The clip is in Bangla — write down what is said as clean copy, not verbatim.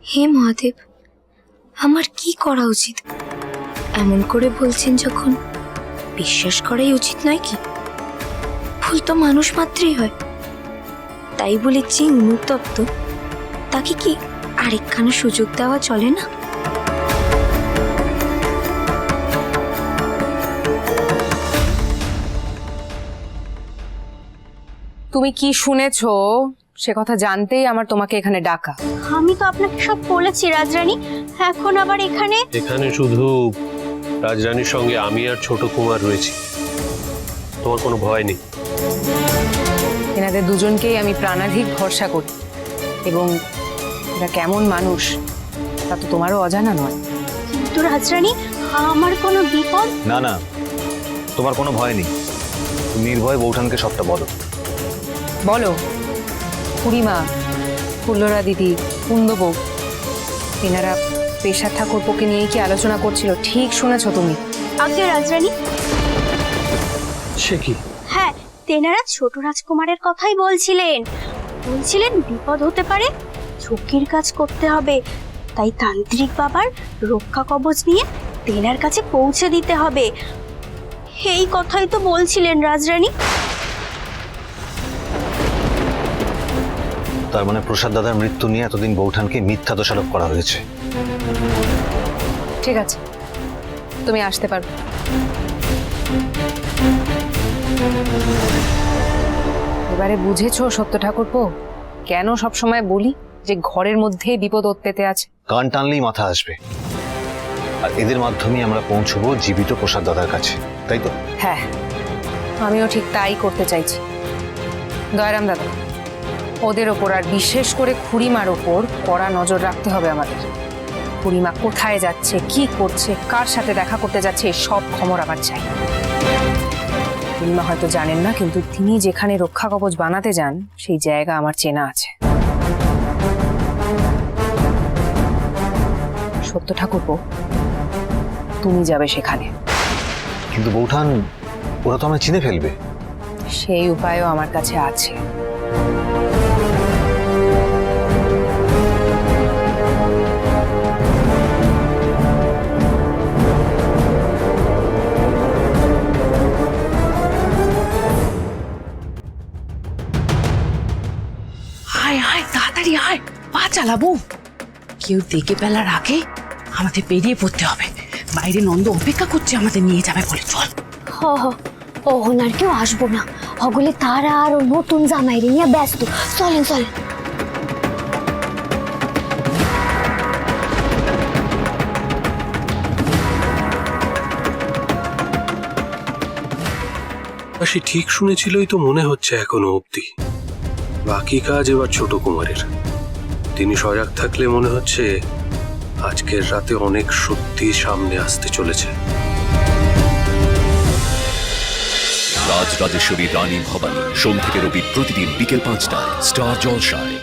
হে মহাদেব, আমার কি করা উচিত? এমন করে বলছেন যখন, বিশ্বাস করাই উচিত নয় কি? ভুল তো মানুষ মাত্রই হয়। তাই বলে যে অনুতপ্ত, তাকে কি আরেকখানা সুযোগ দেওয়া চলে না? তুমি কি শুনেছো সে কথা জানতেই আমার তোমাকে এখানে ডাকা। আমি তো আপনাকে সব বলেছি রাজরানী, এখন আবার এখানে এখানে শুধু রাজরানীর সঙ্গে আমি আর ছোট কুমার রয়েছি, তোমার কোনো ভয় নেই। এনাদের দুজনকেই আমি প্রাণাধিক ভরসা করি এবং এরা কেমন মানুষ তা তো তোমারও অজানা নয়। কিন্তু রাজরানী, আমার কোনো বিপদ? না না, তোমার কোনো ভয় নেই। তুমি নির্ভয় বৌঠানকে সবটা বলো। বলো খুড়িমা, ফুল্লরা দিদি, কুন্দবউ, এনারা পেশা ঠাকুরপোকে নিয়ে কি আলোচনা করছিল? ঠিক শুনেছো তুমি। আগে রাজরানী, সে কি? হ্যাঁ, তেনারা ছোট রাজকুমারের কথাই বলছিলেন। বলছিলেন বিপদ হতে পারে, ঝুঁকির কাজ করতে হবে, তাই তান্ত্রিক বাবার রক্ষা কবচ নিয়ে তেনার কাছে পৌঁছে দিতে হবে। এই কথাই তো বলছিলেন রাজরানী। তার মানে প্রসাদ দাদার মৃত্যু নিয়ে এতদিন বৌঠানকে মিথ্যা দোষারোপ করা হয়েছে। ঠিক আছে, তুমি আসতে পারো। এবারে বুঝেছো সত্য ঠাকুরপো কেন সবসময় বলি যে ঘরের মধ্যে বিপদ ওত পেতে আছে? কান টানলেই মাথা আসবে, আর এদের মাধ্যমে আমরা পৌঁছবো জীবিত প্রসাদ দাদার কাছে, তাই তো? হ্যাঁ, আমিও ঠিক তাই করতে চাইছি। দয়ারাম দাদা, ওদের ওপর আর বিশেষ করে খুড়িমার ওপর কড়া নজর রাখতে হবে আমাদের। খুড়িমা কোথায় যাচ্ছে, কি করছে, কার সাথে দেখা করতে যাচ্ছে, সব খবর আমার চাই। খুড়িমা হয়তো জানেন না, কিন্তু তিনি যেখানে রক্ষা কবচ বানাতে যান সেই জায়গা আমার চেনা আছে। সত্য ঠাকুরপো, তুমি যাবে সেখানে। কিন্তু বৌঠান, ওরা তো আমায় চিনে ফেলবে। সেই উপায়ও আমার কাছে আছে। আয় আয় তাড়াতাড়ি আয়, পা চালাবো। কেউ দেখে ফেলার আগে আমাদের বেরিয়ে পড়তে হবে। বাইরে নন্দ অপেক্ষা করছে আমাদের নিয়ে যাবে বলে। চল। হ হ, ওহন আর কেউ আসবো না, হগলে তারা আর নতুন জামাইরে নিয়ে ব্যস্ত। চলেন চলেন। সে ঠিক শুনেছিলই তো মনে হচ্ছে এখনো অবধি। বাকি কাজ এবার ছোট কুমারের। তিনি সজাগ থাকলে মনে হচ্ছে আজকের রাতে অনেক সত্যি সামনে আসতে চলেছে। রাজরাজেশ্বরী রানী ভবানী, সোম থেকে রবি প্রতিদিন বিকেল 5টায় স্টার জলসায়।